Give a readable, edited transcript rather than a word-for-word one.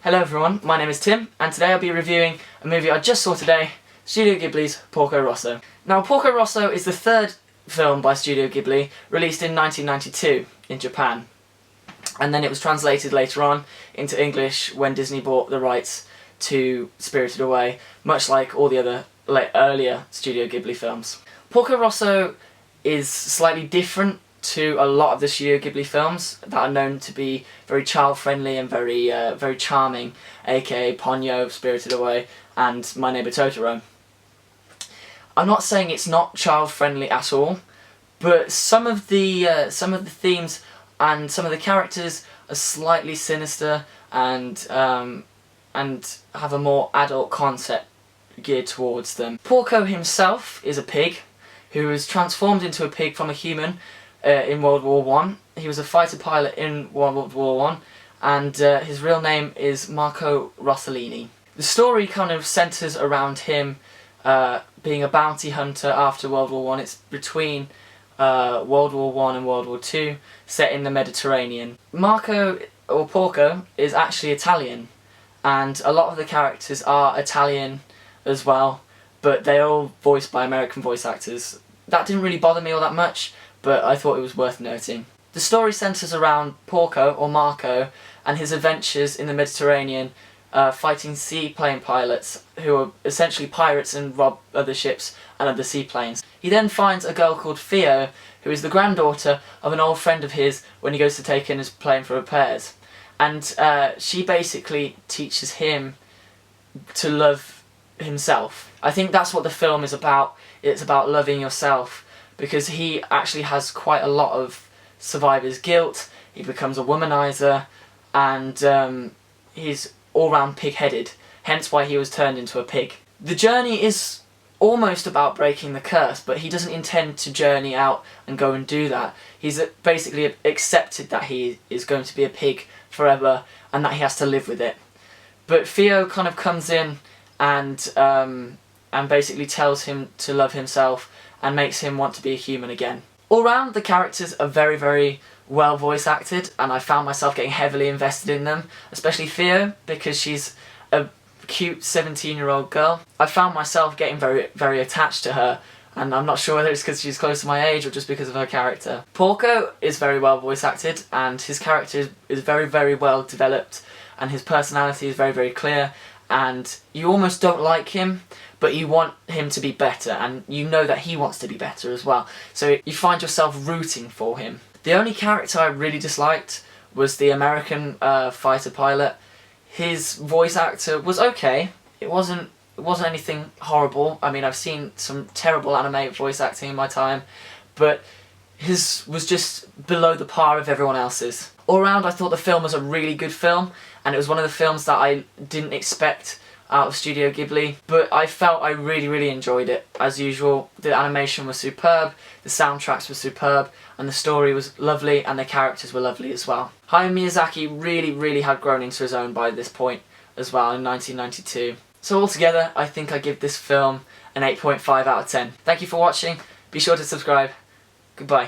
Hello everyone, my name is Tim, and today I'll be reviewing a movie I just saw today, Studio Ghibli's Porco Rosso. Now, Porco Rosso is the third film by Studio Ghibli, released in 1992 in Japan. And then it was translated later on into English when Disney bought the rights to Spirited Away, much like all the other earlier Studio Ghibli films. Porco Rosso is slightly different to a lot of the Studio Ghibli films that are known to be very child-friendly and very charming, aka Ponyo, Spirited Away, and My Neighbor Totoro. I'm not saying it's not child-friendly at all, but some of the themes and some of the characters are slightly sinister and have a more adult concept geared towards them. Porco himself is a pig who was transformed into a pig from a human in World War I. He was a fighter pilot in World War I, and his real name is Marco Rossellini. The story kind of centres around him being a bounty hunter after World War I. It's between World War I and World War II, set in the Mediterranean. Marco, or Porco, is actually Italian, and a lot of the characters are Italian as well, but they're all voiced by American voice actors. That didn't really bother me all that much, but I thought it was worth noting. The story centres around Porco, or Marco, and his adventures in the Mediterranean, fighting seaplane pilots who are essentially pirates and rob other ships and other seaplanes. He then finds a girl called Theo, who is the granddaughter of an old friend of his when he goes to take in his plane for repairs. And she basically teaches him to love himself. I think that's what the film is about. It's about loving yourself, because he actually has quite a lot of survivor's guilt. He becomes a womanizer, and he's all-round pig-headed, hence why he was turned into a pig. The journey is almost about breaking the curse, but he doesn't intend to journey out and go and do that. He's basically accepted that he is going to be a pig forever and that he has to live with it. But Theo kind of comes in and basically tells him to love himself and makes him want to be a human again. All round, the characters are very, very well voice acted, and I found myself getting heavily invested in them, especially Theo, because she's a cute 17-year-old girl. I found myself getting very, very attached to her, and I'm not sure whether it's because she's close to my age or just because of her character. Porco is very well voice acted, and his character is very, very well developed, and his personality is very, very clear, and you almost don't like him, but you want him to be better, and you know that he wants to be better as well. So you find yourself rooting for him. The only character I really disliked was the American fighter pilot. His voice actor was okay. It wasn't anything horrible. I mean, I've seen some terrible anime voice acting in my time, but his was just below the par of everyone else's. All around, I thought the film was a really good film, and it was one of the films that I didn't expect out of Studio Ghibli, but I felt I really, really enjoyed it. As usual, the animation was superb, the soundtracks were superb, and the story was lovely, and the characters were lovely as well. Hayao Miyazaki really, really had grown into his own by this point as well in 1992. So altogether, I think I give this film an 8.5 out of 10. Thank you for watching, be sure to subscribe, goodbye.